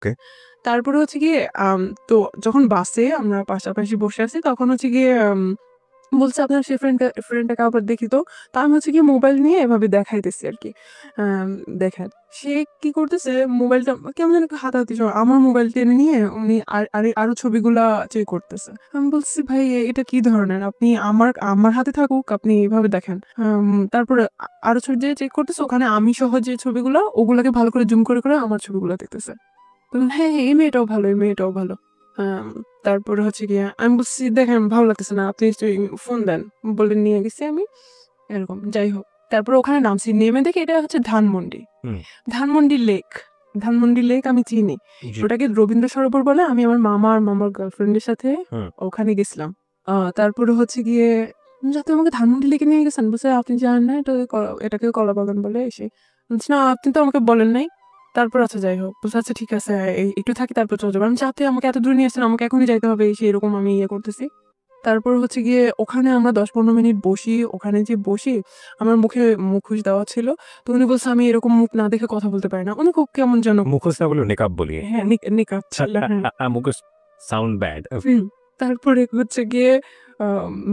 ওকে। তারপরে হচ্ছে গিয়ে তো যখন বাসে আমরা পাশাপাশি বসে আছি তখন হচ্ছে গিয়ে বলছে আপনার সে ফ্রেন্ডটাকে আবার দেখি তো। তা আমি হচ্ছে গিয়ে মোবাইল নিয়ে এভাবে দেখাইতেছি আরকি। আম দেখেন। সে কি করতেছে মোবাইলটা কেমন যেন একটু হাতাহাতি আমার মোবাইল টেনে নিয়ে উনি আরো ছবিগুলা চেক করতেছে। আমি বলছি, "ভাই এটা কি ধরনের? আপনি আমার হাতে থাকুক, আপনি এভাবে দেখেন।" তারপরে আরো ছবি যে চেক করতেছে ওখানে আমি সহ যে ছবিগুলা ওগুলাকে ভালো করে জুম করে আমার ছবিগুলা দেখতেছে। বললাম, "হ্যাঁ, হ্যাঁ, এই মেয়েটাও ভালো, এই মেয়েটাও ভালো।" আম তারপরে হচ্ছে গিয়ে আমি বলছি, "দেখেন ভালো লাগতেছে না। আপনি ফোন দেন।" বলে নিয়ে গেছি আমি। এরকম। যাই হোক। তারপরে ওখানে নামছি। নেমে দেখি এটা হচ্ছে ধানমন্ডি। হুম। ধানমন্ডি লেক। ধানমন্ডি লেক আমি চিনি। জি। ওটাকে রবীন্দ্র সরোবর বলে। আমি আমার মামা আর মামার গার্লফ্রেন্ডের সাথে হুম। ওখানে গেছিলাম। তারপরে হচ্ছে গিয়ে যাতে আমাকে ধানমন্ডি লেকে নিয়ে গেছেন। বলছে, "আপনি জানেন না এটাকে কলাবাগান বলে?" বলছি, "না, আপনি তো আমাকে বলেন নাই।" তারপর আচ্ছা যাই হোক। বলছে, "আচ্ছা ঠিক আছে একটু থাকি তারপর চলে যাবো।" আমি বলছি, "আপনি আমাকে এত দূরে নিয়ে আসছেন, আমাকে এখনই যাইতে হবে।" এরকম আমি ইয়ে করতেছি। তারপর হচ্ছে গিয়ে ওখানে আমরা ১০-১৫ মিনিট বসি। ওখানে যে বসি আমার মুখে মুখোশ দেওয়া ছিল। তো উনি বলছে আমি এরকম মুখ না দেখে কথা বলতে পারি না। উনি খুব কেমন যেন মুখোশ না বলে নেকাব বলি। হ্যাঁ, নিকাব ছিল। হ্যাঁ। মুখোশ সাউন্ড ব্যাড। হুম। তারপরে হচ্ছে গিয়ে আ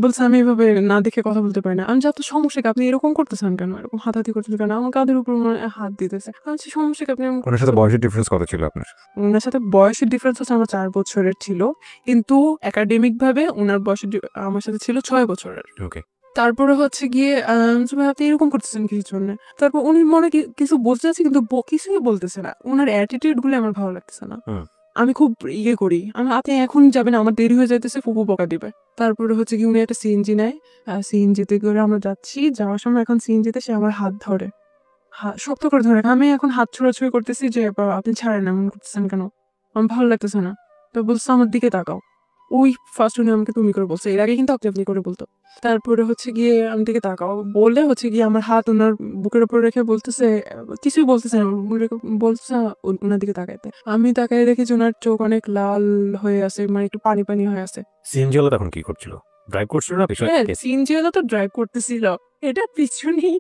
বলছে আমি এভাবে না দেখে কথা বলতে পারি না। আমি বলছি, "আপনার সমস্যা কি? আপনি এরকম করতেছেন কেন? এরকম হাতাহাতি করতেছেন কেন?" আমার কাঁধের উপর মনে হয় হাত দিতেছে। আমি বলছি, "সমস্যা কি? আপনি এরকম ওনার সাথে করতেছেন?" বয়সের ডিফারেন্স কত ছিল আপনার? উনার সাথে বয়সের ডিফারেন্স হচ্ছে আমার ৪ বছরের ছিল। কিন্তু একাডেমিক ভাবে উনার বয়সের আমার সাথে ছিল ৬ বছরের। ওকে। তারপরে হচ্ছে গিয়ে যে ভাই আপনি এরকম করতেছেন কিসের জন্যে? তারপর উনি মনে কিছু বলতে চাচ্ছে কিন্তু কিছুই বলতেছে না। উনার attitude গুলো আমার ভালো লাগতেছে না। হুম। আমি খুব ইয়ে করি। আপনি এখন যাবেন আমার দেরি হয়ে যাইতেছে ফুপু বকা দিবে। তারপরে হচ্ছে গিয়ে উনি একটা সিএনজি নেয়। সিএনজিতে করে আমরা যাচ্ছি। যাওয়ার সময় এখন সিএনজিতে সে আমার হাত ধরে। শক্ত করে ধরে। আমি এখন হাত ছোড়াছুড়ি করতেছি যে আপনি ছাড়েন এমন করতেছেন কেন? আমার ভালো লাগতেছে না। তো বলছে আমার দিকে তাকাও। ওই ফার্স্ট উনি আমাকে তুমি করে বলছে। এর আগে কিন্তু আপনি, আপনি করে বলতো। তারপরে হচ্ছে গিয়ে আমার দিকে তাকাও। বলে হচ্ছে গিয়ে আমার হাত উনার বুকের উপর রেখে বলতেছে কিছুই বলতেছে না। বলতেছে উনার দিকে তাকাইতে। আমি তাকায় দেখি যে উনার চোখ অনেক লাল হয়ে আছে। মানে একটু পানি, পানি হয়ে আছে। সিএনজি ওয়ালা তখন কি করছিল? ড্রাইভ করছিল না পিছনে হ্যাঁ, থেকে? সিএনজি ওয়ালা তো ড্রাইভ করতেছিল। এটা পিছনেই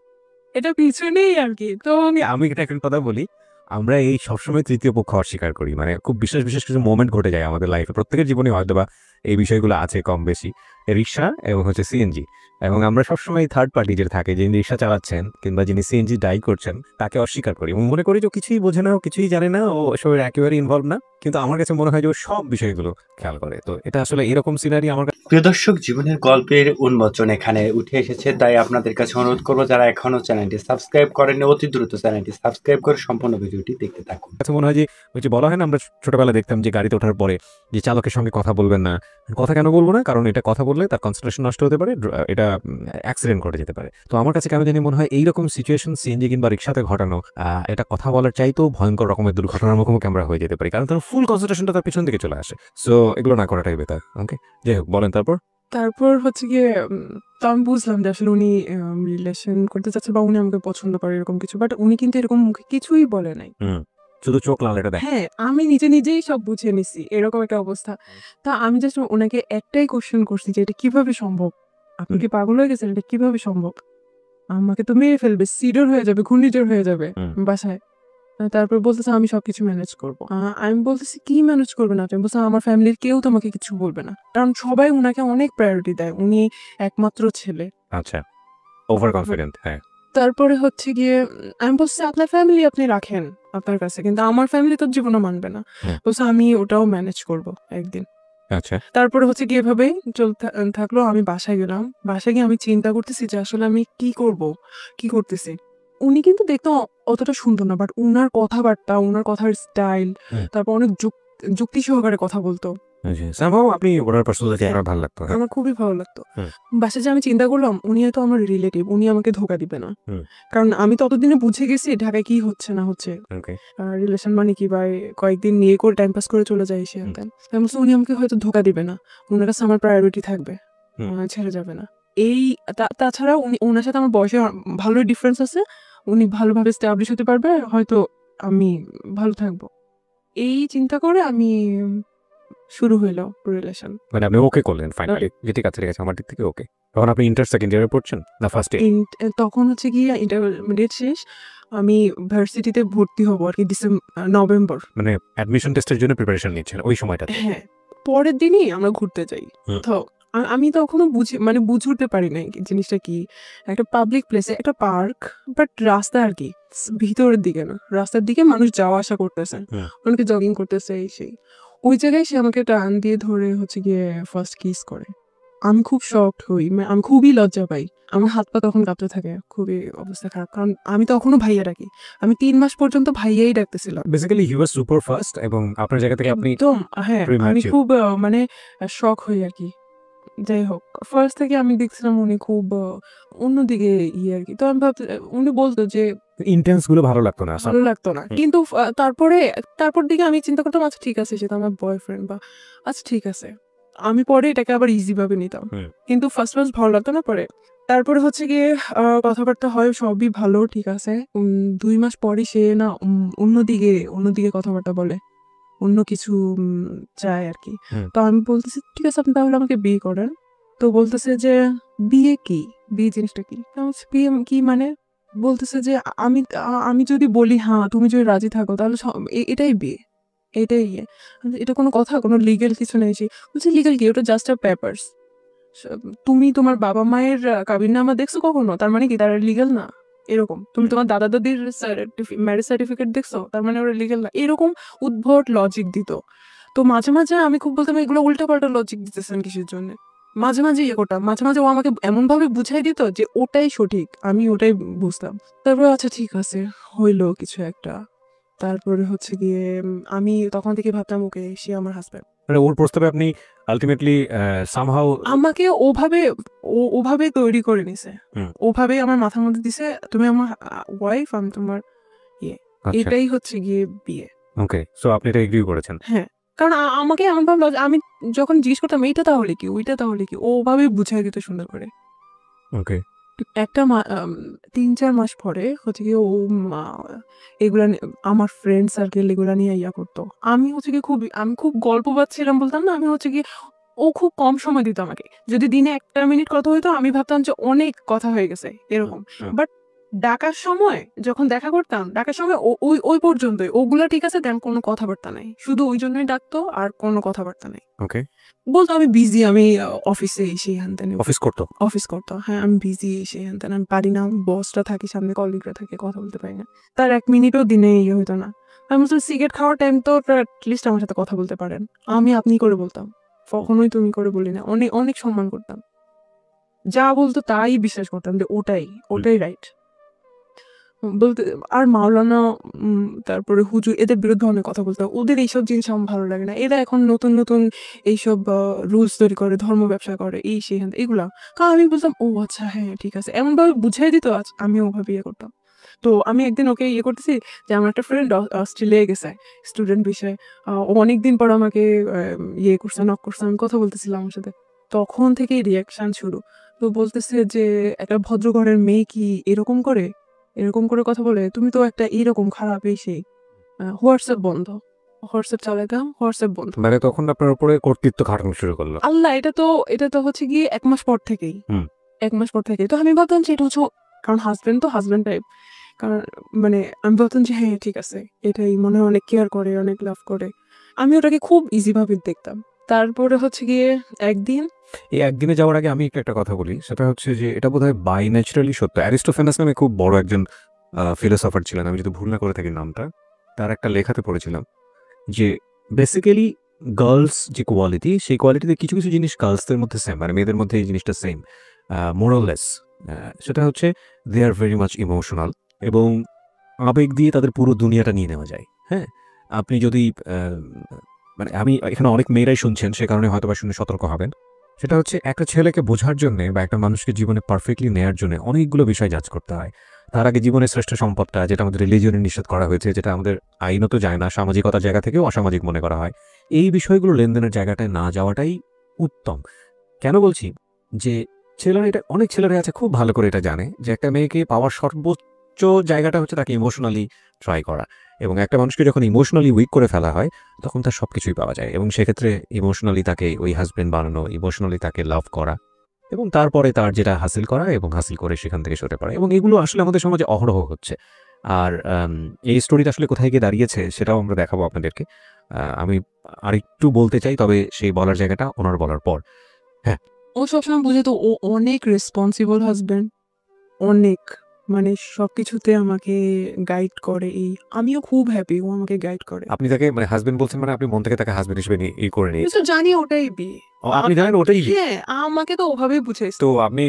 এটা পিছনেই আরকি। তো আমি এটা একটা কথা বলি। আমরা এই সবসময় তৃতীয় পক্ষ অস্বীকার করি। মানে খুব বিশেষ কিছু মোমেন্ট ঘটে যায় আমাদের লাইফে। প্রত্যেকের জীবনে হয়তোবা এই বিষয়গুলো আছে কম বেশি। রিক্সা এবং হচ্ছে সিএনজি। এবং আমরা সবসময় থার্ড পার্টি যে থাকে, যিনি রিক্সা চালাচ্ছেন কিংবা যিনি সিএনজি ড্রাইভ করছেন, তাকে অস্বীকার করি। এবং মনে করি যে ও কিছুই বোঝে না, ও কিছুই জানে না, ও এসবের একেবারেই ইনভলভ না। কিন্তু আমার কাছে মনে হয় যে ও সব বিষয়গুলো খেয়াল করে। তো এটা আসলে এরকম সিনারি আমার প্রিয় দর্শক, জীবনের গল্পের উন্মোচন এখানে উঠে এসেছে, তাই আপনাদের কাছে অনুরোধ করবো যারা এখনো চ্যানেলটি সাবস্ক্রাইব করেননি অতি দ্রুত চ্যানেলটি সাবস্ক্রাইব করে সম্পূর্ণ ভিডিওটি দেখতে থাকুন। কাছে মনে হয় যে ওই যে বলা হয় না, আমরা ছোটবেলায় দেখতাম যে গাড়িতে ওঠার পরে যে চালকের সঙ্গে কথা বলবেন না। কথা কেন বলবো না? কারণ এটা কথা বললে তার কনসেন্ট্রেশন নষ্ট হতে পারে, এটা অ্যাক্সিডেন্ট ঘটে যেতে পারে। তো আমার কাছে কেন জানি মনে হয় এইরকম সিচুয়েশন সিএনজি কিংবা রিক্সাতে ঘটানো এটা কথা বলার চাইতেও ভয়ঙ্কর রকমের দুর্ঘটনার মুখোমুখি আমরা হয়ে যেতে পারি, কারণ তার ফুল কনসেন্ট্রেশনটা তার পিছন দিকে চলে আসে। সো এগুলো না করাটাই বেটার। ওকে, যাই হোক, বলেন তারপর। তারপর হচ্ছে গিয়ে তো আমি বুঝলাম যে আসলে উনি রিলেশন করতে চাচ্ছে বা উনি আমাকে পছন্দ করে এরকম কিছু। বাট উনি কিন্তু এরকম মুখে কিছুই বলে নাই। হুম, শুধু চোখ লাল এটা দেখ। হ্যাঁ, আমি নিজেই সব বুঝে নিছি। এরকম একটা অবস্থা। তা আমি জাস্ট উনাকে একটাই কোয়েশ্চেন করছি যে, "এটা কিভাবে সম্ভব? আপনি কি পাগল হয়ে গেছেন? এটা কিভাবে সম্ভব? আমাকে তো মেরে ফেলবে। সিডর হয়ে যাবে, ঘূর্ণিঝড় হয়ে যাবে হুম। বাসায়।" তারপর বলতেছে, "আমি সবকিছু ম্যানেজ করব।" আমি বলতেছি, "কি ম্যানেজ করবেন আপনি?" বলছে, "আমার ফ্যামিলির কেউ তোমাকে কিছু বলবে না।" কারণ সবাই উনাকে অনেক প্রায়োরিটি দেয়। উনি একমাত্র ছেলে। আচ্ছা, ওভার কনফিডেন্ট। হ্যাঁ। তারপরে হচ্ছে গিয়ে আমি বলছি, "আপনার ফ্যামিলি আপনি রাখেন আপনার কাছে। কিন্তু আমার ফ্যামিলি তো জীবনে মানবে না।" হুম। বলছে, "আমি ওটাও ম্যানেজ করব একদিন।" আচ্ছা। তারপরে হচ্ছে গিয়ে এভাবেই চলতে থাকলো। আমি বাসায় গেলাম। বাসায় গিয়ে আমি চিন্তা করতেছি যে আসলে আমি কি করব? কি করতেছি? উনি কিন্তু দেখতে অতটা সুন্দর না। বাট উনার কথাবার্তা, উনার কথার স্টাইল, হুম। তারপর অনেক যুক্তি সহকারে কথা বলতো। সামহাউ আপনি ওনার পার্সোনালিটি হ্যাঁ, আমার ভালো লাগতো। হ্যাঁ। আমার খুবই ভালো লাগতো। হুম। বাসায় যে আমি চিন্তা করলাম, উনি হয়তো আমার রিলেটিভ। উনি আমাকে ধোঁকা দিবে না। হুম। কারণ আমি ততদিনে বুঝে গেছি ঢাকায় কি হচ্ছে না হচ্ছে। ওকে। রিলেশন মানে কি ভাই কয়েকদিন নিয়ে করে টাইম পাস করে চলে যায় সে হুম। হেন-তেন। আমি বলছি উনি আমাকে হয়তো ধোঁকা দিবে না। উনার কাছে আমার প্রায়োরিটি থাকবে। হুম। ছেড়ে যাবে না। এই তাছাড়া উনার সাথে আমার বয়সে ভালোই ডিফারেন্স আছে। উনি ভালোভাবে এস্টাবলিশ হতে পারবে। হয়তো আমি ভালো থাকবো। এই চিন্তা করে আমি শুরু হইলো রিলেশন। মানে আপনি ওকে করলেন ফাইনালি, যে ঠিক আছে ঠিক আছে আমার দিক থেকে ওকে। তখন আপনি ইন্টার সেকেন্ড ইয়ারে পড়ছেন না ফার্স্ট ইয়ার? তখন হচ্ছে গিয়ে ইন্টারমিডিয়েট শেষ, আমি ভার্সিটিতে ভর্তি হবো আর কি নভেম্বর। মানে অ্যাডমিশন টেস্টের জন্য প্রিপারেশন নিচ্ছেন ওই সময়টাতে? হ্যাঁ, পরের দিনই আমরা ঘুরতে যাই। হুম। তো আমি তখনও বুঝে উঠতে পারি নাই জিনিসটা কি। একটা পাবলিক প্লেসে একটা পার্ক, বাট রাস্তা আর কি ভিতরের দিকে না, রাস্তার দিকে মানুষ যাওয়া আসা করতেছে, হুম। অনেকে জগিং করতেছে এই সেই। ওই জায়গায় সে আমাকে টান দিয়ে ধরে হচ্ছে গিয়ে ফার্স্ট কিস করে। আমি খুব শকড হই, আমি খুবই লজ্জা পাই। আমার হাত পা তখন কাঁপতে থাকে, খুবই অবস্থা খারাপ, কারণ আমি তখনও ভাইয়া ডাকি। আমি 3 মাস পর্যন্ত ভাইয়াই ডাকতেছিলাম। Basically he was super fast এবং আপনার জায়গা থেকে আপনি একদম, হ্যাঁ, আমি premature। খুব মানে শক হই আর কি। যাই হোক, ফার্স্ট থেকে আমি দেখছিলাম উনি খুব অন্যদিকে ইয়ে আর কি। তো আমি ভাবতে, উনি বলতো যে ইন্টেন্স গুলো ভালো লাগতো না। ভালো লাগতো না, হুম। কিন্তু তারপর দিকে আমি চিন্তা করতাম আচ্ছা ঠিক আছে, সে তো আমার বয়ফ্রেন্ড, বা আচ্ছা ঠিক আছে, আমি পরে এটাকে আবার ইজি ভাবে নিতাম। হুম। কিন্তু ফার্স্ট ভালো লাগতো না। পরে তারপরে হচ্ছে গিয়ে কথাবার্তা হয়, সবই ভালো ঠিক আছে। 2 মাস পরই সে না অন্যদিকে কথাবার্তা বলে, অন্য কিছু চায় আর কি। হুম। তো আমি বলতেছি ঠিক আছে, আপনি তাহলে আমাকে বিয়ে করেন। তো বলতেছে যে বিয়ে কি, বিয়ে জিনিসটা কি? আমি বলছি, বিয়ে কি মানে? বলতেছে যে আমি যদি বলি হ্যাঁ, তুমি যদি রাজি থাকো তাহলে এটাই বিয়ে, এটাই ইয়ে। আমি বলছি, এটা কোনো কথা, কোনো লিগেল কিছু নেই। বলছে লিগেল কি, ওটা জাস্ট আ পেপারস। তুমি তোমার বাবা মায়ের কাবিননামা দেখছো কখনো? তার মানে কি তারা লিগেল না? এরকম। তুমি তোমার দাদা দাদির ম্যারেজ সার্টিফিকেট দেখছো? তার মানে ওরা লিগেল না? এরকম উদ্ভট লজিক দিত। তো মাঝে মাঝে আমি খুব বলতাম এগুলো উল্টাপাল্টা লজিক দিতেছেন কিসের জন্য। মাঝে মাঝে ইয়ে করতাম, মাঝে মাঝে ও আমাকে এমন ভাবে বুঝাই দিত যে ওটাই সঠিক, আমি ওটাই বুঝতাম। তারপরে আচ্ছা ঠিক আছে, হইলো কিছু একটা। তারপরে হচ্ছে গিয়ে আমি তখন থেকে ভাবতাম ওকে, সে আমার হাজব্যান্ড। মানে ওর প্রস্তাবে আপনি আলটিমেটলি সামহাউ আমাকে ওভাবে তৈরি করে নিছে। হুম। ওভাবেই আমার মাথার মধ্যে দিছে, তুমি আমার ওয়াইফ, আমি তোমার ইয়ে। আচ্ছা এটাই হচ্ছে গিয়ে বিয়ে। ওকে, সো আপনি এটা এগ্রি করেছেন? হ্যাঁ, কারণ আমাকে এমন ভাবে আমি যখন জিজ্ঞেস করতাম এইটা তাহলে কি, ওইটা তাহলে কি, ও ওভাবে বুঝাই দিত সুন্দর করে। ওকে। একটা 3-4 মাস পরে হচ্ছে গিয়ে ও এগুলা আমার ফ্রেন্ড সার্কেল এগুলা নিয়ে ইয়া করতো। আমি হচ্ছে গিয়ে আমি খুব গল্প পাচ্ছিলাম বলতাম না, আমি হচ্ছে গিয়ে ও খুব কম সময় দিত আমাকে। যদি দিনে 1 মিনিট কথা হইতো আমি ভাবতাম যে অনেক কথা হয়ে গেছে এরকম। হুম। বাট ডাকার সময় যখন দেখা করতাম, ডাকার সময় ওই পর্যন্তই, ওগুলা ঠিক আছে, দেন কোনো কথাবার্তা নাই, শুধু ওই জন্যই ডাকতো, আর কোনো কথাবার্তা নাই। ওকে। বলতো আমি বিজি, আমি অফিসে এসে হ্যান তেন অফিস করতো? অফিস করতো। হ্যাঁ, আমি বিজি এসে হ্যান তেন, আমি পারি না, বসটা থাকে সামনে, কলিগরা থাকে, কথা বলতে পারি না। তার 1 মিনিটও দিনে ইয়ে হইতো না। আমি বলছি সিগারেট খাওয়ার টাইম তো অ্যাটলিস্ট আমার সাথে কথা বলতে পারেন। আমি আপনি করে বলতাম, কখনোই তুমি করে বলি না। অনেক অনেক সম্মান করতাম, যা বলতো তাই বিশ্বাস করতাম যে ওটাই রাইট বলতে। আর মাওলানা, তারপরে হুজুর, এদের বিরুদ্ধে অনেক কথা বলতো। ওদের এইসব জিনিস আমার ভালো লাগে না। এরা এখন নতুন নতুন এইসব রুলস তৈরি করে, ধর্ম ব্যবসা করে, এই সেই এগুলা। কারণ আমি বলতাম ও আচ্ছা হ্যাঁ ঠিক আছে, এমন ভাবে বুঝাই দিত, আমি ওভাবে ইয়ে করতাম। তো আমি একদিন ওকে ইয়ে করতেছি যে আমার একটা ফ্রেন্ড অস্ট্রেলিয়ায় গেছে স্টুডেন্ট বিষয়ে। ও অনেকদিন পর আমাকে ইয়ে করছে, নক করছে, আমি কথা বলতেছিলাম আমার সাথে। তখন থেকেই রিয়াকশন শুরু। তো বলতেছে যে একটা ভদ্র ঘরের মেয়ে কি এরকম করে কথা বলে? তুমি তো একটা এরকম খারাপ, এই সেই। হোয়াটসঅ্যাপ বন্ধ, হোয়াটসঅ্যাপ চালাতাম, হোয়াটসঅ্যাপ বন্ধ। মানে তখন আপনার উপরে কর্তৃত্ব খাটানো শুরু করলো? আল্লাহ, এটা তো হচ্ছে গিয়ে 1 মাস পর থেকেই। হুম। 1 মাস পর থেকেই তো আমি ভাবতাম যে এটা হচ্ছে কারণ হাজবেন্ড তো হাজবেন্ড টাইপ। কারণ মানে আমি ভাবতাম যে হ্যাঁ ঠিক আছে, এটাই মনে হয়, অনেক কেয়ার করে, অনেক লাভ করে। আমি ওটাকে খুব ইজি ভাবে দেখতাম। তারপরে হচ্ছে গিয়ে একদিন এই একদিনে যাওয়ার আগে আমি একটু একটা কথা বলি, সেটা হচ্ছে যে এটা বোধহয় বাই ন্যাচারালি সত্য। অ্যারিস্টোফেনাস নামে খুব বড় একজন ফিলোসফার ছিলেন, আমি যদি ভুল না করে থাকি নামটা। তার একটা লেখাতে পড়েছিলাম যে বেসিক্যালি গার্লস যে কোয়ালিটি, সেই কোয়ালিটিতে কিছু কিছু জিনিস গার্লসদের মধ্যে সেম, মানে মেয়েদের মধ্যে এই জিনিসটা সেম, মোরাললেস। সেটা হচ্ছে দে আর ভেরি মাচ ইমোশনাল এবং আবেগ দিয়ে তাদের পুরো দুনিয়াটা নিয়ে নেওয়া যায়। হ্যাঁ, আপনি যদি মানে আমি এখানে অনেক মেয়েরাই শুনছেন, সে কারণে হয়তো বা শুনে সতর্ক হবেন। সেটা হচ্ছে একটা ছেলেকে বোঝার জন্যে বা একটা মানুষকে জীবনে পারফেক্টলি নেয়ার জন্য অনেকগুলো বিষয় জাজ করতে হয়। তার আগে জীবনের শ্রেষ্ঠ সম্পদটা, যেটা আমাদের রিলিজিয়নে নিষেধ করা হয়েছে, যেটা আমাদের আইনত যায় না, সামাজিকতার জায়গা থেকেও অসামাজিক মনে করা হয়, এই বিষয়গুলো লেনদেনের জায়গাটায় না যাওয়াটাই উত্তম। কেন বলছি যে ছেলেরা, এটা অনেক ছেলেরা আছে খুব ভালো করে এটা জানে যে একটা মেয়েকে পাওয়ার সর্বোচ্চ জায়গাটা হচ্ছে তাকে ইমোশনালি ট্রাই করা। এবং একটা মানুষকে যখন ইমোশনালি উইক করে ফেলা হয় তখন তার সবকিছুই পাওয়া যায়, এবং সেক্ষেত্রে ইমোশনালি তাকে ওই হাজবেন্ড বানানো, ইমোশনালি তাকে লাভ করা, এবং তারপরে তার যেটা হাসিল করা এবং হাসিল করে সেখান থেকে সরে পড়া, এবং এগুলো আসলে আমাদের সমাজে অহরহ হচ্ছে। আর এই স্টোরিটা আসলে কোথায় গিয়ে দাঁড়িয়েছে সেটাও আমরা দেখাবো আপনাদেরকে। আমি আরেকটু বলতে চাই, তবে সেই বলার জায়গাটা ওনার বলার পর। ও সবসময় বুঝে তো ও অনেক রেসপন্সিবল হাজবেন্ড, অনেক, মানে সবকিছুতে আমাকে গাইড করে। আমিও খুব হ্যাপি ও আমাকে গাইড করে। আপনি তাকে মানে হাজবেন্ড বলছেন, মানে আপনি মন থেকে তাকে হাজবেন্ড হিসেবে করে নিয়ে তো জানি ওটাই বিয়ে। আপনি জানেন ওটাই বিয়ে? হ্যাঁ, আমাকে তো ওভাবেই বুঝাইছে। তো আপনি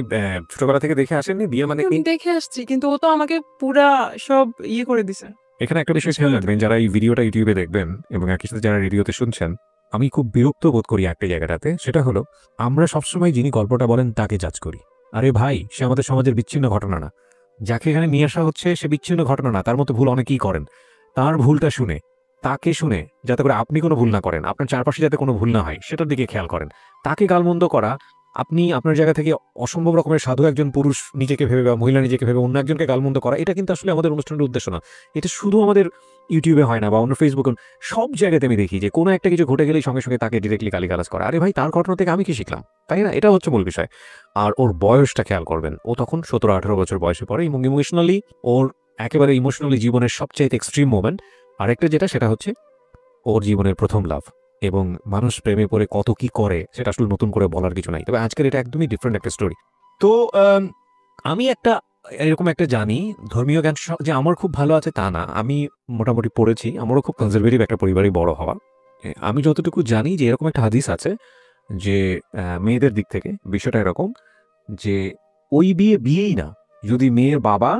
ছোটবেলা থেকে দেখে আসেননি বিয়ে মানে কি? আমি দেখে আসছি, কিন্তু ও তো আমাকে পুরা সব করে দিছে। এখানে একটা বিষয় খেয়াল রাখবেন, যারা এই ভিডিওটা ইউটিউবে দেখবেন এবং একই সাথে যারা রেডিওতে শুনছেন, আমি খুব বিরক্ত বোধ করি একটা জায়গাটাতে। সেটা হলো আমরা সবসময় যিনি গল্পটা বলেন তাকে জাজ করি। আরে ভাই, সে আমাদের সমাজের বিচ্ছিন্ন ঘটনা না। যাকে এখানে নিয়ে আসা হচ্ছে সে বিচ্ছিন্ন ঘটনা না, তার মতো ভুল অনেকেই করেন। তার ভুলটা শুনে, তাকে শুনে, যাতে করে আপনি কোনো ভুল না করেন, আপনার চারপাশে যাতে কোনো ভুল না হয় সেটার দিকে খেয়াল করেন। তাকে গালমন্দ করা, আপনি আপনার জায়গা থেকে অসম্ভব রকমের সাধু একজন পুরুষ নিজেকে ভেবে বা মহিলা নিজেকে ভেবে অন্য একজনকে গালমন্দ করা, এটা কিন্তু আসলে আমাদের অনুষ্ঠানের উদ্দেশ্য না। এটা শুধু আমাদের ইউটিউবে হয় না বা অন্য ফেসবুকে, সব জায়গাতে আমি দেখি যে কোনো একটা কিছু ঘটে গেলেই সঙ্গে সঙ্গে তাকে ডিরেক্টলি গালিগালাজ করা। আরে ভাই, তার ঘটনা থেকে আমি কি শিখলাম, তাই না? এটা হচ্ছে মূল বিষয়। আর ওর বয়সটা খেয়াল করবেন, ও তখন 17-18 বছর বয়সে পড়ে, এবং ইমোশনালি ওর একেবারে ইমোশনালি জীবনের সবচাইতে এক্সট্রিম মোমেন্ট। আরেকটা যেটা, সেটা হচ্ছে ওর জীবনের প্রথম লাভ, এবং মানুষ প্রেমে পড়ে কত কি করে সেটা আসলে নতুন করে বলার কিছু নাই। তবে আজকের এটা একদমই ডিফারেন্ট একটা স্টোরি। তো আমি এরকম একটা জানি, ধর্মীয় জ্ঞান যে আমার খুব ভালো আছে তা না, আমি মোটামুটি পড়েছি, আমারও খুব কনজারভেটিভ একটা পরিবারে বড় হওয়া। আমি যতটুকু জানি যে এরকম একটা হাদিস আছে যে মেয়েদের দিক থেকে বিষয়টা এরকম যে ওই বিয়েই না যদি মেয়ের বাবা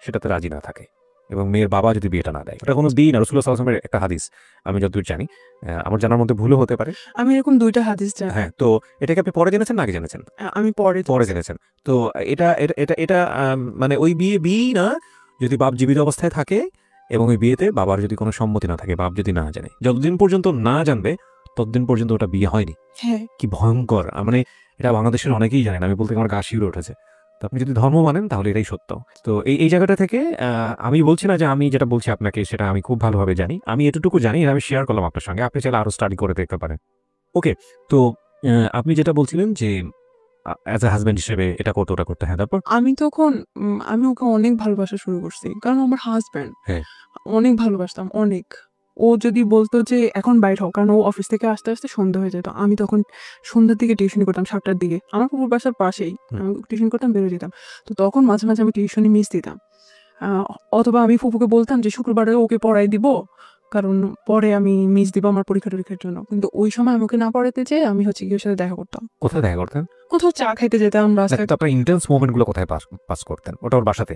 সেটাতে রাজি না থাকে, এবং মেয়ের বাবা যদি বিয়েটা না দেয়, ওটা কোনো বিয়ে না। রাসূলুল্লাহ সাল্লাল্লাহু আলাইহি ওয়াসাল্লামের একটা হাদিস, আমি যতদূর জানি। আমার জানার মধ্যে ভুলও হতে পারে। আমি এরকম 2টা হাদিস জানি। হ্যাঁ, তো এটাকে আপনি পরে জেনেছেন না আগে জেনেছেন? আমি পরে পরে জেনেছেন। তো এটা এটা এটা এটা মানে ওই বিয়েই না যদি বাপ জীবিত অবস্থায় থাকে, এবং ওই বিয়েতে বাবার যদি কোনো সম্মতি না থাকে, বাপ যদি না জানে, যতদিন পর্যন্ত না জানবে ততদিন পর্যন্ত ওটা বিয়ে হয়নি। হ্যাঁ, কি ভয়ঙ্কর! মানে এটা বাংলাদেশের অনেকেই জানেন, আমি বলতে আমার গা শিউরে উঠেছে। তো আপনি যদি ধর্ম মানেন তাহলে এটাই সত্য। তো এই জায়গাটা থেকে আমি বলছি না যে আমি যেটা বলছি আপনাকে সেটা আমি খুব ভালোভাবে জানি। আমি এতটুকু জানি, আমি শেয়ার করলাম আপনার সঙ্গে। আপনি চাইলে আরো স্টাডি করে দেখতে পারেন। ওকে, তো আপনি যেটা বলছিলেন যে অ্যাজ এ হাজব্যান্ড হিসেবে এটা করতে ওটা করতে, হ্যাঁ, তারপর? আমি তখন আমি ওকে অনেক ভালোবাসা শুরু করছি, কারণ আমার হাজব্যান্ড। হ্যাঁ। অনেক ভালোবাসতাম, অনেক। ও যদি বলতো যে এখন বাইর হও, কারণ ও অফিস থেকে আসতে আসতে সন্ধ্যা হয়ে যেত। আমি তখন সন্ধ্যার দিকে টিউশনি করতাম, 7টার দিকে। আমার পুকুর বাসার পাশেই। আমি টিউশন করতাম, বেরোয় যেতাম। তো তখন মাঝে মাঝে আমি টিউশনি মিস দিতাম। অথবা আমি ফুপুকে বলতাম যে শুক্রবারে ওকে পড়াই দিব, কারণ পরে আমি মিস দিব আমার পরীক্ষার জন্য। কিন্তু ওই সময় আমি ওকে না পড়াতে চেয়ে আমি হচ্ছে গিয়ে ওর সাথে দেখা করতাম। কোথায় দেখা করতেন? কোথাও চা খাইতে যেতাম রাস্তায়। তো আপনার ইন্টেন্স মোমেন্ট গুলো কোথায় পাস করতেন? ওটা ওর বাসাতে?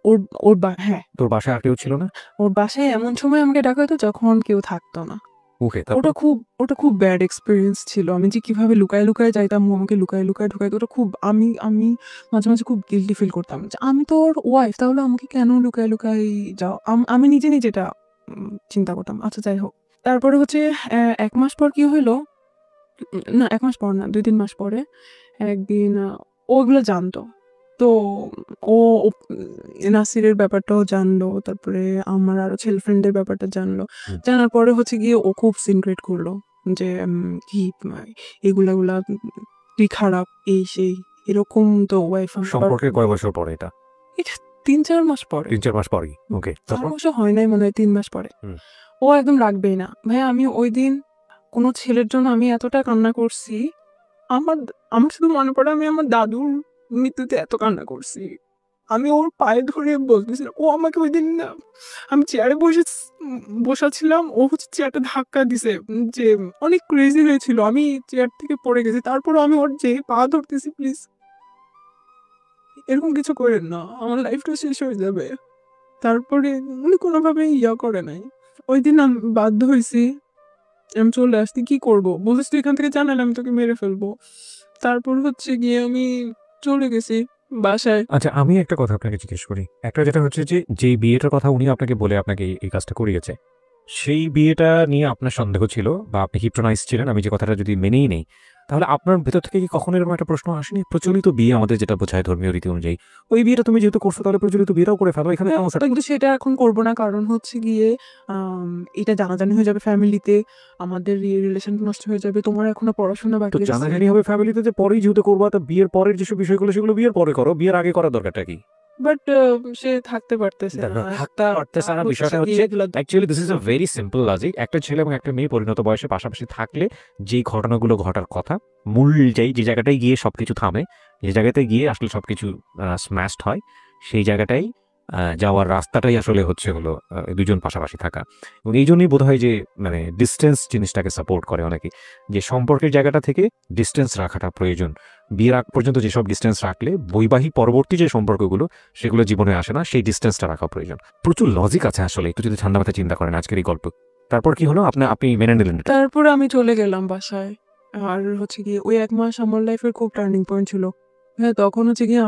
ওর ওর হ্যাঁ, তোর বাসায় আর কেউ ছিল না? ওর বাসায় এমন সময় আমাকে ডাকা হতো যখন কেউ থাকতো না। ওকে, ওটা খুব ব্যাড এক্সপেরিয়েন্স ছিল। আমি যে কিভাবে লুকায় লুকায় যাইতাম, ও আমাকে লুকায় লুকায় ঢুকাইতো। ওটা খুব, আমি মাঝে মাঝে খুব গিল্টি ফিল করতাম যে আমি তো ওর ওয়াইফ, তাহলে আমাকে কেন লুকায় লুকায় যাও। আমি নিজে নিজে এটা চিন্তা করতাম। আচ্ছা, যাই হোক। তারপরে হচ্ছে 1 মাস পর কি হইলো, না 1 মাস পর না, 2-3 মাস পরে একদিন ও ওগুলো জানতো। তো ও নাসিরের ব্যাপারটাও জানলো, তারপরে আমার আরো ছেলে ফ্রেন্ডের ব্যাপারটা জানলো। জানার পরে হচ্ছে গিয়ে ও খুব সিনক্রেট করলো যে কি এগুলা তুই খারাপ, এই সেই এরকম। তো ওয়াইফ সম্পর্কে কয় বছর পরে এটা? 3-4 মাস পরে। 3-4 মাস পরেই? ওকে, 4 তারপর? বছর হয় নাই মনে হয়, 3 মাস পরে। ও একদম রাখবেই না ভাই। আমি ওই দিন কোনো ছেলের জন্য আমি এতটা কান্না করছি, আমার আমার শুধু মনে পড়ে আমি আমার দাদুর মৃত্যুতে এত কান্না করছি। আমি ওর পায়ে ধরে বলতেছিলাম। ও আমাকে ওই দিন না, আমি চেয়ারে বসা ছিলাম, ও হচ্ছে চেয়ারটা ধাক্কা দিছে, যে অনেক ক্রেজি হয়েছিল। আমি চেয়ার থেকে পড়ে গেছি, তারপরও আমি ওর যে পা ধরতেছি, প্লিজ এরকম কিছু করেন না, আমার লাইফটা শেষ হয়ে যাবে। তারপরে উনি কোনোভাবে করে নাই। ওই দিন আমি বাধ্য হয়েছি, আমি চলে আসতে। কি করবো, বলছিস তুই এখান থেকে জানালে আমি তোকে মেরে ফেলবো। তারপর হচ্ছে গিয়ে আমি চলে গেছি বাসায়। আচ্ছা, আমি একটা কথা আপনাকে জিজ্ঞেস করি। একটা যেটা হচ্ছে যে বিয়েটার কথা উনি আপনাকে বলে আপনাকে এই কাজটা করিয়েছে, সেই বিয়েটা নিয়ে আপনার সন্দেহ ছিল বা আপনি হিপনোটাইজ ছিলেন, আমি যে কথাটা যদি মেনেই নেই, তাহলে আপনার ভেতর থেকে কি কখনো এরকম একটা প্রশ্ন আসেনি, প্রচলিত বিয়ে আমাদের যেটা বোঝায় ধর্মীয় রীতি অনুযায়ী, ওই বিয়েটা তুমি যেহেতু করছো তাহলে প্রচলিত বিয়েটাও করে ফেলো, এখানে সমস্যাটা কি? কিন্তু সেটা এখন করব না, কারণ হচ্ছে গিয়ে এটা জানাজানি হয়ে যাবে ফ্যামিলিতে, আমাদের রিলেশন নষ্ট হয়ে যাবে। তোমার এখনো পড়াশোনা তো বাকি আছে। জানাজানি হবে ফ্যামিলিতে যে পরেই যেহেতু করবা, তো বিয়ের পরের যেসব বিষয়গুলো সেগুলো বিয়ের পরে করো, বিয়ের আগে করার দরকারটা কি? বাট সে থাকতে পারতেছে না। থাকতে পারতেছে না, বিষয়টা হচ্ছে actually this is a very simple logic. একটা ছেলে এবং একটা মেয়ে পরিণত বয়সে পাশাপাশি থাকলে যেই ঘটনাগুলো ঘটার কথা, মূল যে জায়গাটায় গিয়ে সবকিছু থামে, যে জায়গাতে গিয়ে আসলে সবকিছু স্ম্যাশড হয়, সেই জায়গাটাই যাওয়ার রাস্তাটাই আসলে হচ্ছে হলো দুজন পাশাপাশি থাকা। এবং এই জন্যই বোধ হয় যে মানে ডিস্টেন্স জিনিসটাকে সাপোর্ট করে অনেকে, যে সম্পর্কের জায়গাটা থেকে ডিস্টেন্স রাখাটা প্রয়োজন। বিয়ের আগ পর্যন্ত যেসব ডিস্টেন্স রাখলে বৈবাহিক পরবর্তী যে সম্পর্কগুলো সেগুলো জীবনে আসে না, সেই ডিস্টেন্সটা রাখা প্রয়োজন। প্রচুর লজিক আছে আসলে, একটু যদি ঠান্ডা মাথায় চিন্তা করেন আজকের এই গল্প। তারপর কি হলো, আপনি মেনে নিলেন এটা? তারপরে আমি চলে গেলাম বাসায়। আর হচ্ছে গিয়ে ওই ১ মাস আমার লাইফের খুব টার্নিং পয়েন্ট ছিল। হ্যাঁ, তখন হচ্ছে গিয়ে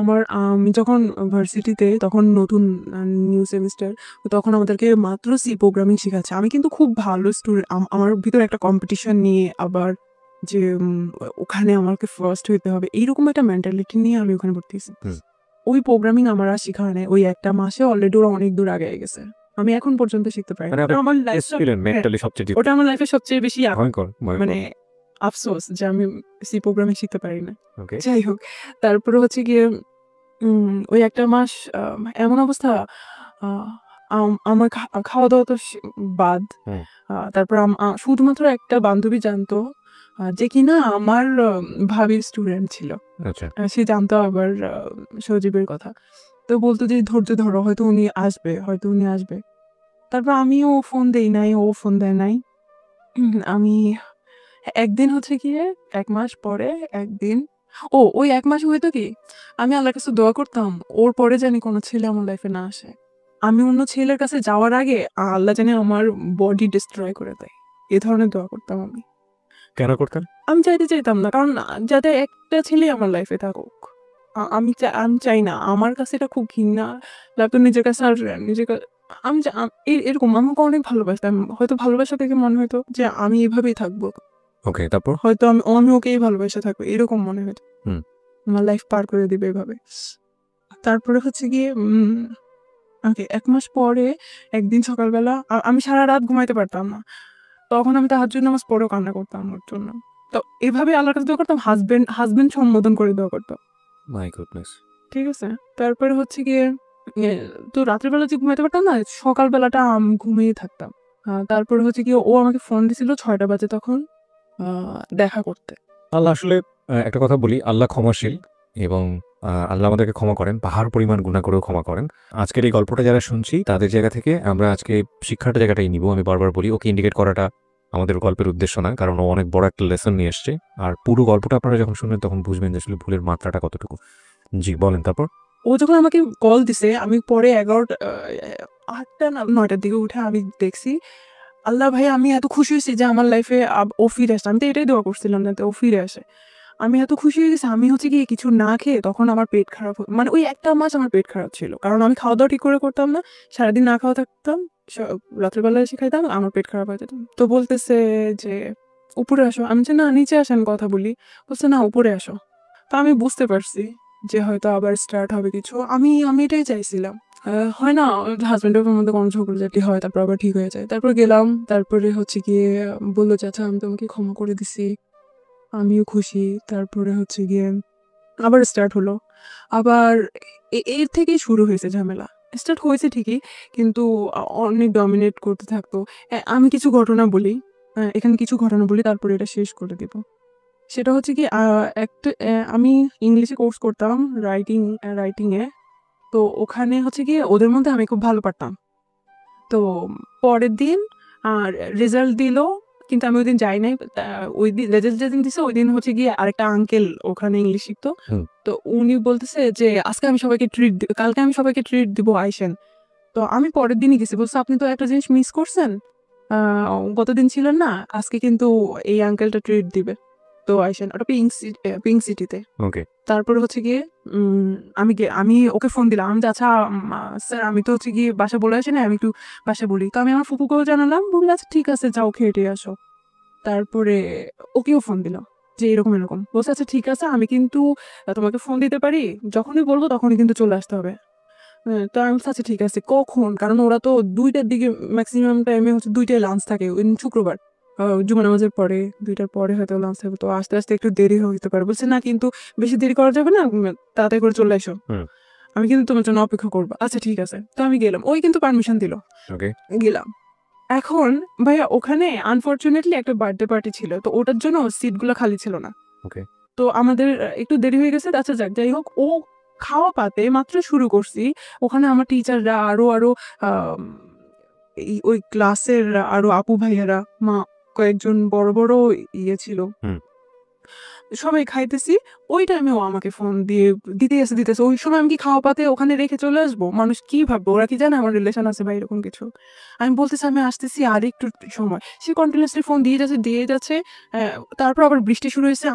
আমি যখন ভার্সিটিতে, তখন নতুন নিউ সেমিস্টার। তখন আমাদেরকে মাত্র সি প্রোগ্রামিং শিখাচ্ছে। আমি কিন্তু খুব ভালো স্টুডেন্ট। আমার ভিতরে একটা কম্পিটিশন নিয়ে, আবার যে ওখানে আমাকে ফার্স্ট হইতে হবে, এইরকম একটা মেন্টালিটি নিয়ে আমি ওখানে ভর্তি হইছি। হুম। ওই প্রোগ্রামিং আমার আর শিখা হয় নাই। ওই একটা মাসে অলরেডি ওরা অনেক দূর আগায় গেছে। আমি এখন পর্যন্ত শিখতে পারি মানে না। আপনি আমার ছিলেন মেন্টালি সবচেয়ে deep? ওটা আমার লাইফের সবচেয়ে বেশি ভয়ঙ্কর মানে আফসোস যে আমি সি প্রোগ্রামিং শিখতে পারি না। ওকে। যাই হোক, তারপরে হচ্ছে গিয়ে ওই একটা মাস এমন অবস্থা, আমার খাওয়া দাওয়া তো বাদ। হুম। তারপর শুধুমাত্র একটা বান্ধবী জানতো, যে কিনা আমার ভাবির স্টুডেন্ট ছিল। আচ্ছা। সে জানতো আবার সজীবের কথা। তো বলতো যে ধৈর্য ধরো, হয়তো উনি আসবে, হয়তো উনি আসবে। তারপর আমিও ফোন দেই নাই, ও ফোন দেয় নাই। আমি একদিন হচ্ছে গিয়ে ১ মাস পরে একদিন, ওই ১ মাসে হইতো কি, আমি আল্লাহর কাছে দোয়া করতাম ওর পরে জানি কোনো ছেলে আমার লাইফে না আসে। আমি অন্য ছেলের কাছে যাওয়ার আগে আল্লাহ জানি আমার বডি ডিস্ট্রয় করে দেয়। এ ধরনের দোয়া করতাম আমি। কেন করতেন? আমি চাইতাম না। কারণ যাতে একটা ছেলেই আমার লাইফে থাকুক। আমি চাই না। আমার কাছে এটা খুব ঘৃণা লাগতো নিজের কাছে। আর নিজের আমি এরকম আমাকে অনেক ভালোবাসতাম। হয়তো ভালোবাসা থেকে মনে হতো যে আমি এভাবেই থাকবো। ওকে, তারপর? হয়তো আমি ওকেই ভালোবেসে থাকবো, এরকম মনে হতো। হুম। আমার লাইফ পার করে দিবে এভাবে। তারপরে হচ্ছে গিয়ে ওকে ১ মাস পরে একদিন সকালবেলা আমি সারা রাত ঘুমাইতে পারতাম না। তখন আমি তাহাজ্জুদ নামাজ পড়েও কান্না করতাম ওর জন্য। তো এভাবে আল্লাহর কাছে দোয়া করতাম, হাসব্যান্ড সম্বোধন করে দোয়া করতাম। My goodness. ঠিক আছে? তারপরে হচ্ছে গিয়ে তো রাতের বেলা যে ঘুমাইতে পারতাম না, সকালবেলাটা আমি ঘুমিয়ে থাকতাম। তারপরে হচ্ছে গিয়ে ও আমাকে ফোন দিছিল ৬টা বাজে তখন দেখা করতে। আল্লাহ আসলে একটা কথা বলি, আল্লাহ ক্ষমাশীল এবং আল্লাহ আমাদেরকে ক্ষমা করেন, পাহাড় পরিমাণ গুনাহ করেও ক্ষমা করেন। আজকের এই গল্পটা যারা শুনছি তাদের জায়গা থেকে আমরা আজকে শিক্ষাটা জায়গাটাই নিব। আমি বারবার বলি, ওকে ইন্ডিকেট করাটা আমাদের গল্পের উদ্দেশ্য না, কারণ ও অনেক বড় একটা লেসন নিয়ে এসছে। আর পুরো গল্পটা আপনারা যখন শুনবেন তখন বুঝবেন যে আসলে ভুলের মাত্রাটা কতটুকু। জি, বলেন তারপর? ও যখন আমাকে কল দিছে, আমি পরে ৮টা না ৯টার দিকে উঠে আমি দেখছি, আল্লাহ ভাই, আমি এত খুশি হয়েছি যে আমার লাইফে ও ফিরে আসে। আমি তো এটাই দোয়া করছিলাম যাতে ও ফিরে আসে। আমি এত খুশি হয়ে গেছি, আমি হচ্ছে গিয়ে কিছু না খেয়ে, তখন আমার পেট খারাপ মানে ওই একটা মাস আমার পেট খারাপ ছিল। কারণ আমি খাওয়া দাওয়া ঠিক করে করতাম না। সারাদিন না খাওয়া থাকতাম। রাতের বেলা এসে খাইতাম, আমার পেট খারাপ হয়ে যেত। তো বলতেছে যে উপরে আসো। আমি যে না, নিচে আসেন কথা বলি। বলছে না, উপরে আসো। তো আমি বুঝতে পারছি যে হয়তো আবার স্টার্ট হবে কিছু। আমি এটাই চাইছিলাম। হয় না, হাজব্যান্ড ওয়াইফের মধ্যে কোনো ঝগড়াঝাটি হয়, তারপর আবার ঠিক হয়ে যায়। তারপর গেলাম, তারপরে হচ্ছে গিয়ে বললো যে আচ্ছা, আমি তোমাকে ক্ষমা করে দিছি। আমিও খুশি। তারপরে হচ্ছে গিয়ে আবার স্টার্ট হলো। আবার এর থেকেই শুরু হয়েছে ঝামেলা। স্টার্ট হয়েছে ঠিকই, কিন্তু অনেক ডমিনেট করতে থাকতো। আমি কিছু ঘটনা বলি, এখানে কিছু ঘটনা বলি, তারপরে এটা শেষ করে দিব। সেটা হচ্ছে কি, আমি ইংলিশে কোর্স করতাম রাইটিংয়ে। তো ওখানে হচ্ছে গিয়ে ওদের মধ্যে আমি খুব ভালো পারতাম। তো পরের দিন রেজাল্ট দিল, কিন্তু আমি ওইদিন যাই নাই। ওই দিন রেজাল্ট যেদিন দিছে, ওই দিন হচ্ছে গিয়ে আরেকটা আঙ্কেল ওখানে ইংলিশ শিখতো। হুম। তো উনি বলতেছে যে আজকে আমি সবাইকে কালকে আমি সবাইকে ট্রিট দিব, আইসেন। তো আমি পরের দিনই গেছি। বলছে আপনি তো একটা জিনিস মিস করছেন, গতদিন ছিলেন না, আজকে কিন্তু এই আঙ্কেলটা ট্রিট দিবে, তো আইসেন। ওটা পিঙ্ক সিটিতে। ওকে। তারপরে হচ্ছে গিয়ে আমি ওকে ফোন দিলাম। আমি যে আচ্ছা স্যার, আমি তো হচ্ছে গিয়ে বাসা বলে আসি না, আমি একটু বাসা বলি। তো আমি আমার ফুপুকেও জানালাম, বললাম আচ্ছা ঠিক আছে, যাও খেয়ে টেয়ে আসো। তারপরে ওকেও ফোন দিলাম। যে এরকম এরকম। বলছে আচ্ছা ঠিক আছে, আমি কিন্তু তোমাকে ফোন দিতে পারি, যখনই বলবো তখনই কিন্তু চলে আসতে হবে। তো আমি বলছি আচ্ছা ঠিক আছে, কখন? কারণ ওরা তো 2টার দিকে ম্যাক্সিমাম টাইমে হচ্ছে 2টায় লাঞ্চ থাকে শুক্রবার, জুমা নামাজের পরে 2টার পরে হয়তো লাঞ্চ থাকবে, তো আস্তে আস্তে একটু দেরি হতে পারে। বলছে না কিন্তু বেশি দেরি করা যাবে না, তাড়াতাড়ি করে চলে এসো, আমি কিন্তু তোমার জন্য অপেক্ষা করবো। আচ্ছা ঠিক আছে, তো আমি গেলাম, ওই কিন্তু পারমিশন দিল, ওকে গেলাম। এখন ভাইয়া ওখানে আনফরচুনেটলি একটা বার্থডে পার্টি ছিল, তো ওটার জন্য সিটগুলো খালি ছিল না। ওকে তো আমাদের একটু দেরি হয়ে গেছে। আচ্ছা যাক, যাই হোক, ও খাওয়া পাতে মাত্র শুরু করছি, ওখানে আমার টিচাররা আরো আরো আম, ওই ক্লাসের আরো আপু ভাইয়ারা কয়েকজন বড় বড় ইয়ে ছিল, হুম সবাই খাইতেছি। ওই টাইমে ও আমাকে ফোন দিয়ে দিতেছে। ওই সময় আমি কি খাওয়া পাতে ওখানে রেখে চলে আসবো? মানুষ কি ভাববো? ওরা কি জানে আমার রিলেশন আছে বা এরকম কিছু? আমি বলতেছি আমি আসতেছি, আর একটু সময়। সে কন্টিনিউয়াসলি ফোন দিয়ে যাচ্ছে। তারপর আবার বৃষ্টি শুরু হয়েছে।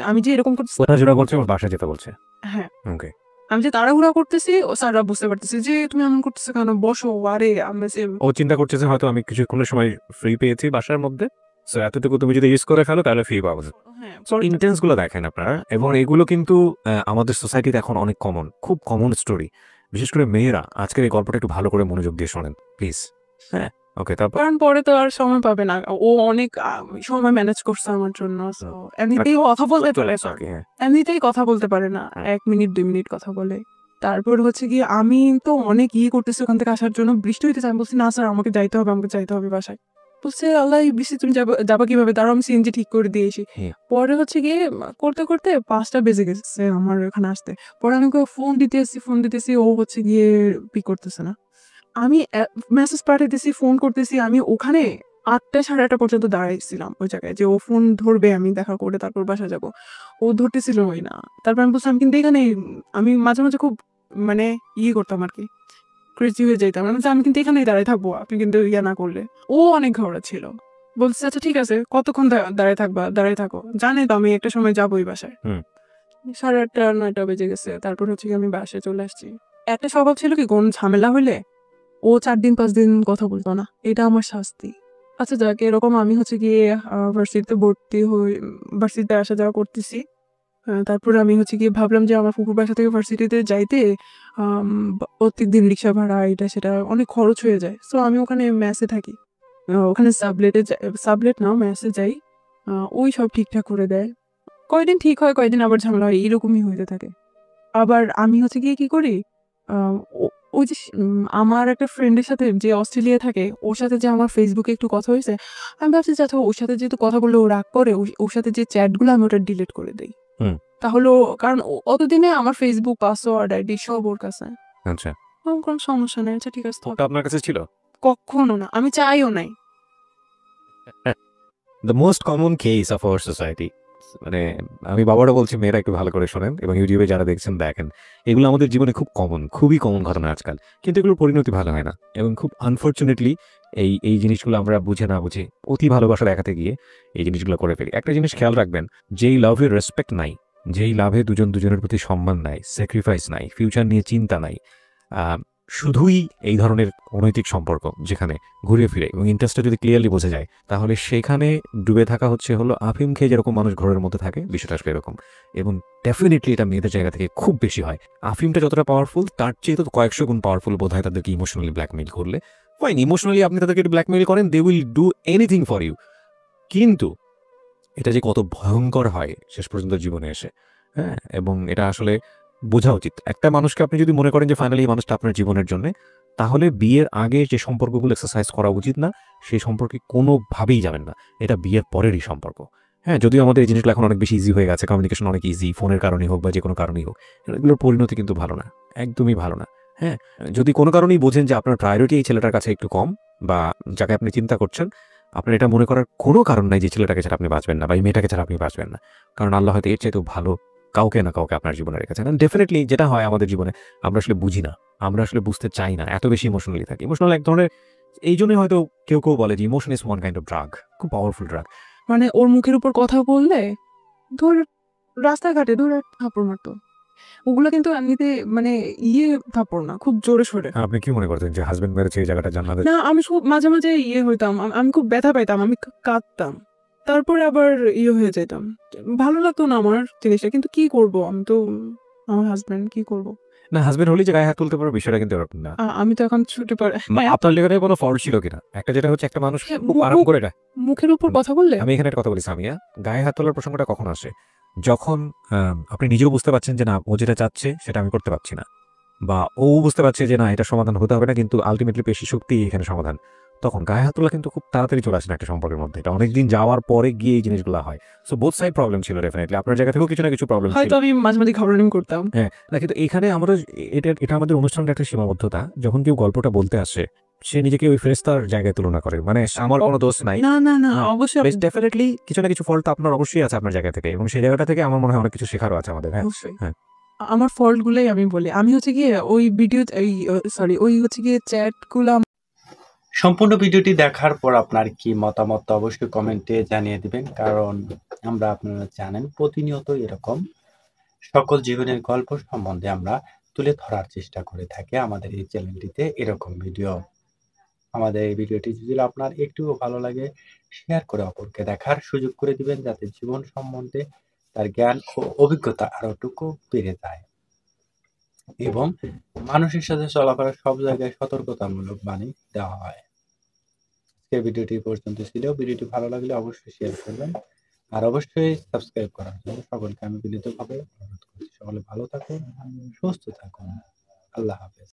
আমি যে এরকম করতেছি, কোথায় জোড়া করছে ওর বাসায় যেতে বলছে হ্যাঁ, ওকে আমি যে তাড়াহুড়া করতেছি, ও স্যাররা বুঝতে পারতেছে যে তুমি এমন করতেছো কেন, বসো। আরে আমরা যে ও চিন্তা করছে যে হয়তো আমি কিছুক্ষণের সময় ফ্রি পেয়েছি বাসার মধ্যে, সো এতটুকু তুমি যদি ইউজ করে ফেলো তাহলে ফ্রি পাবো। হ্যাঁ ইন্টেন্স গুলো দেখেন আপনারা, এবং এগুলো কিন্তু আমাদের সোসাইটিতে এখন অনেক কমন, খুব কমন স্টোরি। বিশেষ করে মেয়েরা আজকের এই গল্পটা একটু ভালো করে মনোযোগ দিয়ে শোনেন প্লিজ। হ্যাঁ ওকে, তারপর কারণ পরে তো আর সময় পাবে না। ও অনেক সময় ম্যানেজ করছে আমার জন্য। So, এমনিতেই ও কথা বলতে পারে না। হ্যাঁ এমনিতেই কথা বলতে পারে না, 1 মিনিট 2 মিনিট কথা বলে। তারপর হচ্ছে কি, আমি তো অনেক করতেছি ওখান থেকে আসার জন্য, বৃষ্টি হইতেছে। আমি বলছি না স্যার, আমাকে যাইতে হবে বাসায়। বলছে আল্লাহ, এই বৃষ্টি তুমি যাবা কিভাবে? তারও আমি সিএনজি ঠিক করে দিয়েছি। হ্যাঁ। পরে হচ্ছে গিয়ে করতে করতে 5টা বেজে গেছে আমার এখানে আসতে। পরে আমি ওকে ফোন দিতেছি, ও হচ্ছে গিয়ে পিক করতেছে না। আমি মেসেজ পাঠাইতেছি, ফোন করতেছি। আমি ওখানে 8টা 8:30 পর্যন্ত দাঁড়াইছিলাম ওই জায়গায়, যে ও ফোন ধরবে, আমি দেখা করে তারপর বাসা যাব। ও ধরতেছিলই না। তারপর আমি বলছি আমি কিন্তু এখানে, আমি মাঝে মাঝে খুব মানে করতাম আর কি, ক্রেজি হয়ে যাইতাম। আমি বলছি, আমি কিন্তু এখানেই দাঁড়ায় থাকবো, আপনি কিন্তু না করলে। ও অনেক ঘোরা ছিল। বলছে আচ্ছা ঠিক আছে, কতক্ষণ দাঁড়ায় থাকো, জানে তো আমি একটা সময় যাবোই বাসায়। হুম। 8:30 9টা বেজে গেছে। তারপর হচ্ছে কি আমি বাসায় চলে আসছি। একটা স্বভাব ছিল কি, কোন ঝামেলা হইলে ও 4 দিন 5 দিন কথা বলতো না, এটা আমার শাস্তি। আচ্ছা যাক, এরকম আমি হচ্ছে গিয়ে ভার্সিটিতে ভর্তি হই, ভার্সিটিতে আসা যাওয়া করতেছি। তারপরে আমি হচ্ছে গিয়ে ভাবলাম যে আমার ফুফুর বাসা থেকে ভার্সিটিতে যাইতে প্রত্যেকদিন রিক্সা ভাড়া এটা সেটা অনেক খরচ হয়ে যায়। সো আমি ওখানে মেসে থাকি, ওখানে সাবলেট না মেসে যাই। ওই সব ঠিকঠাক করে দেয়। কয়দিন ঠিক হয়, কয়দিন আবার ঝামেলা হয়, এরকমই হইতে থাকে। আবার আমি হচ্ছে গিয়ে কি করি, ওই যে আমার একটা ফ্রেন্ডের সাথে যে অস্ট্রেলিয়া থাকে, ওর সাথে যে আমার ফেসবুকে একটু কথা হয়েছে, আমি ভাবছি যে আচ্ছা ওর সাথে যেহেতু কথা বললে ও রাগ করে, ওর সাথে যে চ্যাটগুলো আমি ওটা ডিলিট করে দিই। হুম। তাহলে কারণ অতদিনে আমার ফেসবুক পাসওয়ার্ড আইডি সব ওর কাছে। আচ্ছা, আমার কোনো সমস্যা নেই, আচ্ছা ঠিক আছে থাক। ওটা আপনার কাছে ছিল? কখনো না, আমি চাইও নাই। The most common case of our society. মানে আমি বাবারা বলছি, মেয়েরা একটু ভালো করে শোনেন, এবং ইউটিউবে যারা দেখছেন দেখেন, এগুলো আমাদের জীবনে খুব কমন, খুবই কমন ঘটনা আজকাল। কিন্তু এগুলোর পরিণতি ভালো হয় না, এবং খুব আনফর্চুনেটলি এই জিনিসগুলো আমরা বুঝে না বুঝে অতি ভালোবাসা দেখাতে গিয়ে এই জিনিসগুলো করে ফেলি। একটা জিনিস খেয়াল রাখবেন, যেই লাভের রেসপেক্ট নাই, যেই লাভে দুজন দুজনের প্রতি সম্মান নাই, স্যাক্রিফাইস নাই, ফিউচার নিয়ে চিন্তা নাই, শুধুই এই ধরনের অনৈতিক সম্পর্ক যেখানে ঘুরে ফিরে এবং ইন্টারেস্টটা যদি ক্লিয়ারলি বোঝা যায়, তাহলে সেখানে ডুবে থাকা হচ্ছে হলো আফিম খেয়ে যেরকম মানুষ ঘোরের মধ্যে থাকে, বিষয়টা আসলে এরকম। এবং ডেফিনেটলি এটা মেয়েদের জায়গা থেকে খুব বেশি হয়। আফিমটা যতটা পাওয়ারফুল, তার চেয়ে তো কয়েকশো গুণ পাওয়ারফুল বোধ হয় তাদেরকে ইমোশনালি ব্ল্যাকমেইল করলে। ফাইন, ইমোশনালি আপনি তাদেরকে ব্ল্যাকমেইল করেন, they will do anything for you. কিন্তু এটা যে কত ভয়ঙ্কর হয় শেষ পর্যন্ত জীবনে এসে, হ্যাঁ, এবং এটা আসলে বোঝা উচিত। একটা মানুষকে আপনি যদি মনে করেন যে ফাইনালি এই মানুষটা আপনার জীবনের জন্য, তাহলে বিয়ের আগে যে সম্পর্কগুলো এক্সারসাইজ করা উচিত না, সেই সম্পর্কে কোনোভাবেই যাবেন না। এটা বিয়ের পরেরই সম্পর্ক। হ্যাঁ, যদিও আমাদের এই জিনিসগুলো এখন অনেক বেশি ইজি হয়ে গেছে, কমিউনিকেশন অনেক ইজি, ফোনের কারণেই হোক বা যে কোনো কারণেই হোক, এগুলোর পরিণতি কিন্তু ভালো না, একদমই ভালো না। হ্যাঁ, যদি কোনো কারণেই বোঝেন যে আপনার প্রায়োরিটি এই ছেলেটার কাছে একটু কম, বা যাকে আপনি চিন্তা করছেন, আপনার এটা মনে করার কোনো কারণ নাই যে ছেলেটাকে ছাড়া আপনি বাঁচবেন না, বা এই মেয়েটাকে ছাড়া আপনি বাঁচবেন না। কারণ আল্লাহ হয়তো এর চাইতেও ভালো কাউকে না কাউকে আপনার জীবনে রেখেছেন। ডেফিনেটলি যেটা হয় আমাদের জীবনে, আমরা আসলে বুঝি না, আমরা আসলে বুঝতে চাই না, এত বেশি ইমোশনালি থাকি। ইমোশনাল এক ধরনের, এই জন্যই হয়তো কেউ কেউ বলে যে emotion is one kind of drug, খুব পাওয়ারফুল ড্রাগ। মানে ওর মুখের উপর কথা বললে ধর, রাস্তাঘাটে ধর থাপ্পড় মারতো। ওগুলো কিন্তু এমনিতে মানে থাপ্পড় না, খুব জোরে সোরে। আপনি কি মনে করতেন যে হাজবেন্ড মেরেছে এই জায়গাটা জান্নাতে? না, আমি খুব মাঝে মাঝে হইতাম, আমি খুব ব্যথা পাইতাম, আমি কাঁদতাম। তারপরে আবার হয়ে যেতাম। ভালো লাগতো না আমার জিনিসটা। কিন্তু কি করব? আমি তো আমার হাসব্যান্ড, কি করব? না, হাসব্যান্ড হলেই যে গায়ে হাত তুলতে পারো বিষয়টা কিন্তু এরকম না। আমি তো এখন ছুটি পড়ে আপনার লেখাটায় কোনো ফল্ট ছিল কিনা? একটা যেটা হচ্ছে একটা মানুষ হ্যাঁ, খুব আরাম করে মুখের উপর কথা বললে? আমি এখানে একটা কথা বলি সামিয়া, গায়ে হাত তোলার প্রসঙ্গটা কখন আসে? যখন আপনি নিজেও বুঝতে পারছেন যে না, ও যেটা চাচ্ছে সেটা আমি করতে পারছি না। বা ও বুঝতে পারছে যে না, এটা সমাধান হতে হবে না, কিন্তু আল্টিমেটলি পেশি শক্তি এখানে সমাধান। তখন গায়ে হাত তোলা কিন্তু খুব তাড়াতাড়ি চলে আসে না একটা সম্পর্কের মধ্যে। এটা অনেকদিন যাওয়ার পরে গিয়ে এই জিনিসগুলা হয়। সো বোথ সাইড প্রবলেম ছিল ডেফিনিটলি। আপনার জায়গা থেকেও কিছু না কিছু প্রবলেম ছিল। হয়তো আমি মাঝে, মাঝে ঘবড়ানি করতাম। হ্যাঁ, না কিন্তু এখানে আমরা এটা আমাদের অনুষ্ঠানের একটা সীমাবদ্ধতা। যখন কেউ গল্পটা বলতে আসে, সে নিজেকে ওই ফেরেশতার জায়গায় তুলনা করে। মানে আমার কোনো দোষ নাই। না, না, না, হ্যাঁ, অবশ্যই বেশ ডেফিনিটলি কিছু না কিছু ফল্ট আপনার অবশ্যই আছে আপনার জায়গা থেকে, এবং সেই জায়গাটা থেকে আমার মনে হয় অনেক কিছু শেখারও আছে আমাদের। হ্যাঁ, অবশ্যই। হ্যাঁ। আমার ফল্ট গুলাই আমি বলি। আমি হচ্ছে গিয়ে ওই ভিডিও ওই হচ্ছে গিয়ে চ্যাট গুলা সম্পূর্ণ ভিডিওটি দেখার পর আপনার কি মতামত তা অবশ্যই কমেন্টে জানিয়ে দিবেন, কারণ আমরা আপনারা জানেন প্রতিনিয়ত এরকম সকল জীবনের গল্প সম্বন্ধে আমরা তুলে ধরার চেষ্টা করে থাকি আমাদের এই চ্যানেলটিতে এরকম ভিডিও। আমাদের এই ভিডিওটি যদি আপনার একটুও ভালো লাগে, শেয়ার করে অপরকে দেখার সুযোগ করে দিবেন, যাতে জীবন সম্বন্ধে তার জ্ঞান ও অভিজ্ঞতা আরোটুকু বেড়ে যায় এবং মানুষের সাথে চলাফেরা সব জায়গায় সতর্কতামূলক বাণী দেওয়া হয়। এই ভিডিওটি পর্যন্ত ছিল। ভিডিওটি ভালো লাগলে অবশ্যই শেয়ার করবেন আর অবশ্যই সাবস্ক্রাইব করার জন্য সকলকে আমি বিনীতভাবে অনুরোধ করছি। সকলে ভালো থাকুন, সুস্থ থাকুন। আল্লাহ হাফেজ।